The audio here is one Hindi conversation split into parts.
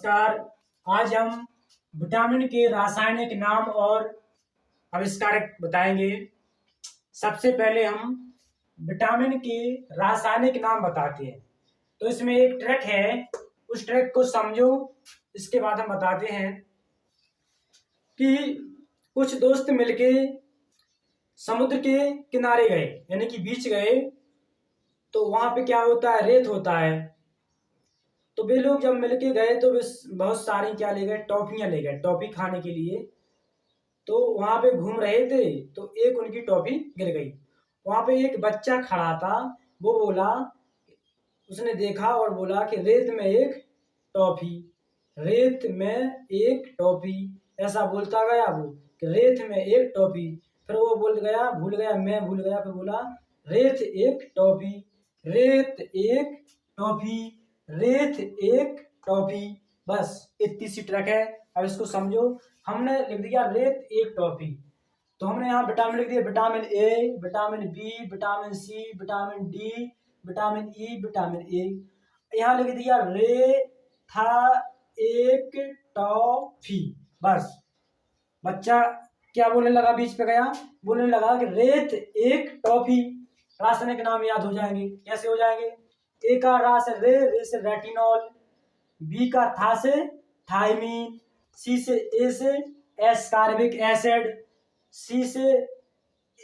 नमस्कार। आज हम विटामिन के रासायनिक नाम और आविष्कारक बताएंगे। सबसे पहले हम विटामिन के रासायनिक नाम बताते हैं। तो इसमें एक ट्रिक है, उस ट्रिक को समझो। इसके बाद हम बताते हैं कि कुछ दोस्त मिलके समुद्र के किनारे गए, यानी कि बीच गए। तो वहां पे क्या होता है, रेत होता है। तो वे लोग जब मिलके गए तो वे बहुत सारी क्या ले गए, टॉफियां ले गए, टॉफी खाने के लिए। तो वहां पे घूम रहे थे तो एक उनकी टॉफी गिर गई। वहां पे एक बच्चा खड़ा था, वो बोला, उसने देखा और बोला कि रेत में एक टॉफी, रेत में एक टॉफी। ऐसा बोलता गया वो कि रेत में एक टॉफी। फिर वो भूल गया, मैं भूल गया। फिर बोला रेत एक टॉफी, रेत एक टॉफी, रेत एक टॉफी। बस इतनी सी ट्रिक है। अब इसको समझो। हमने लिख दिया रेत एक टॉफी, तो हमने यहाँ विटामिन लिख दिया, vitamin A, vitamin B, vitamin C, vitamin D, vitamin E, vitamin A. यहाँ लिख दिया रे था एक टॉफी। बस बच्चा क्या बोलने लगा, बीच पे गया, बोलने लगा कि रेत एक टॉफी। रासायनिक नाम याद हो जाएंगे। कैसे हो जाएंगे? ए का रा से रे से रेटिनॉल, बी का था से थायमीन, सी से ए से एस्कार्बिक एसिड, सी से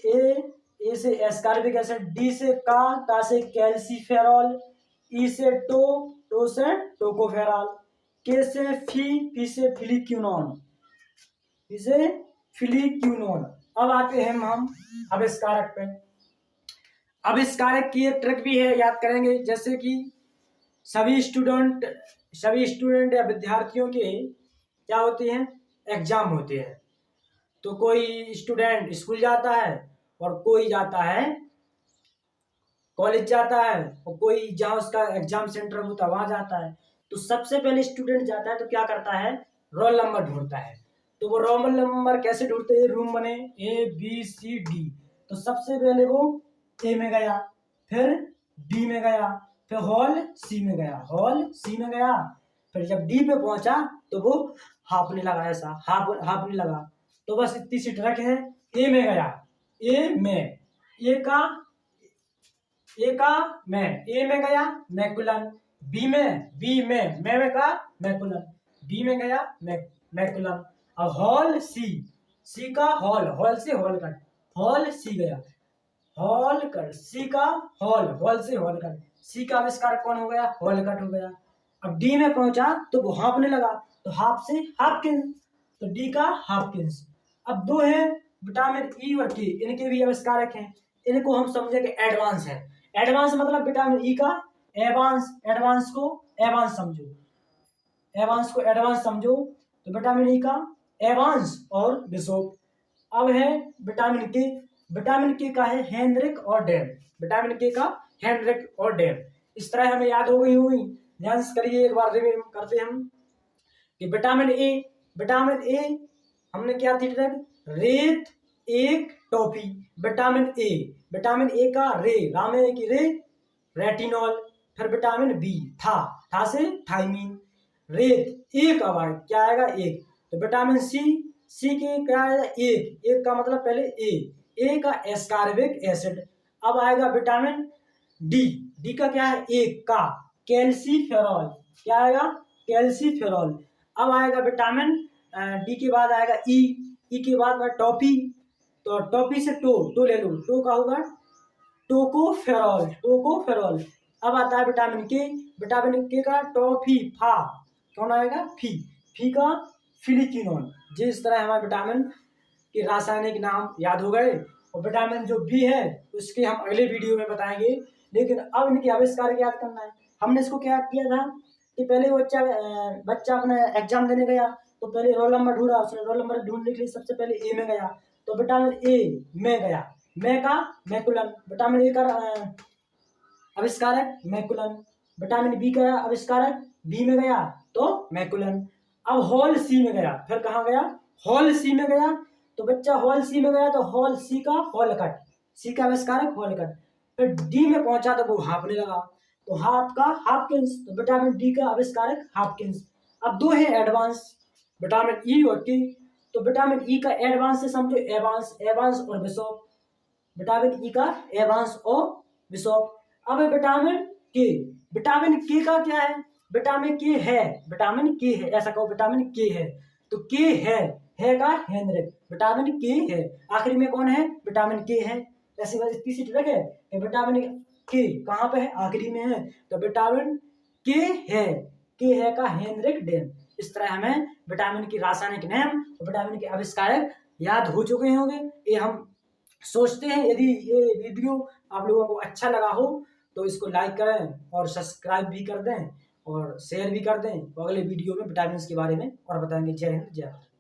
ए से एस्कार्बिक एसिड, डी से का से कैल्सीफेरॉल, ई से टो से टोकोफेरॉल, के से फी से फिलिक्यूनॉन, इसे फिलिक्यूनोन। अब आते हैं हम आविष्कारक पे। आविष्कारक की एक ट्रिक भी है, याद करेंगे। जैसे कि सभी स्टूडेंट या विद्यार्थियों के क्या होते हैं, एग्जाम होते हैं। तो कोई स्टूडेंट स्कूल जाता है और कोई जाता है कॉलेज जाता है, और कोई जहाँ उसका एग्जाम सेंटर होता है वहां जाता है। तो सबसे पहले स्टूडेंट जाता है तो क्या करता है, रोल नंबर ढूंढता है। तो वो रोल नंबर कैसे ढूंढते हैं, रूम बने ए बी सी डी। तो सबसे पहले वो ए में गया, फिर बी में गया, फिर हॉल सी में गया, हॉल सी में गया। फिर जब डी पे पहुंचा तो वो हाफने लगा, ऐसा हाफने लगा। तो बस इतनी सी ट्रिक है। ए में गया, ए में, ए में गया मैकुलन, बी में का मैकुलन, बी में गया मैकुलन। अब हॉल सी का हॉल से हॉल कट, हॉल सी गया, हॉल कट, सी का हॉल से हॉल कट। सी का आविष्कार कौन हो गया, हॉल कट हो गया। अब डी में पहुंचा तो वो हाफने लगा, तो हाफ से हाफकिंस, तो डी का हाफकिंस। अब दो है विटामिन ई और के, इनके भी आविष्कारक हैं। इनको हम समझेंगे एडवांस है। एडवांस मतलब विटामिन ई का एडवांस को एडवांस समझो, एडवांस को एडवांस समझो। तो विटामिन ई का एवांस और बिशोप। अब है विटामिन के का है हेनरिक और डेल, विटामिन के का हेनरिक और डेल। इस तरह हमें याद हो गई होगी। ध्यान से करिए, एक बार रिवीजन करते हैं हम कि विटामिन ए हमने क्या थी, रेत एक टॉफी। विटामिन ए का रे, रामे की रे, रेटिनॉल। फिर विटामिन बी था से थायमीन, रेत एक, अब क्या आएगा एक। तो विटामिन सी के क्या है, एक का मतलब पहले ए का एस्कार्बिक एसिड। अब आएगा विटामिन डी का क्या है, एक का कैल्सीफेरॉल, क्या आएगा, कैल्सीफेरॉल। अब आएगा विटामिन डी के बाद आएगा ई के बाद टॉफी, तो टॉफी से टो ले लो, टो का होगा टोकोफेरॉल। अब आता है विटामिन के का टॉफी, फा कौन आएगा, फी का फिलिक्यूनोन। जिस तरह हमारे विटामिन के रासायनिक नाम याद हो गए। और विटामिन जो बी है उसके हम अगले वीडियो में बताएंगे। लेकिन अब इनके आविष्कार याद करना है। हमने इसको क्या किया था कि पहले बच्चा अपना एग्जाम देने गया तो पहले रोल नंबर ढूंढा, उसने रोल नंबर ढूंढने के लिए सबसे पहले ए में गया। तो विटामिन ए में गया, में का मैकुलन, विटामिन ए का आविष्कारक मैकुलन। विटामिन बी का आविष्कारक बी में गया तो मैकुलन। अब हॉल सी में गया, फिर कहाँ गया, हॉल सी में गया। तो बच्चा हॉल सी में गया तो हॉल सी का हॉल कट, सी का आविष्कारक हॉल कट। फिर डी में पहुंचा तो वो हाफने लगा, तो हाफ का हाफकिंस, तो विटामिन डी का आविष्कारक हाफकिंस। अब दो है एडवांस, विटामिन ई और के। तो विटामिन ई का एडवांस से समझो एवांस, एवांस और बिशॉप, विटामिन ई का एवांस और बिशॉप। अब है विटामिन के। विटामिन के का क्या है? विटामिन के है, विटामिन के है, ऐसा कहो विटामिन के है। तो के है का हेनरिक, विटामिन के है। आखिरी में कौन है? विटामिन के है। ऐसी बात इतनी सी ट्रिक है कि विटामिन के कहाँ पे है? आखिरी में है। तो विटामिन के है का हेनरिक डेम। इस तरह हमें विटामिन की रासायनिक नाम और विटामिन के आविष्कारक याद हो चुके होंगे। ये हम सोचते हैं यदि ये वीडियो आप लोगों को अच्छा लगा हो तो इसको लाइक करें और सब्सक्राइब भी कर दें और शेयर भी कर दें। तो अगले वीडियो में विटामिन के बारे में और बताएंगे। जय हिंद, जय भारत।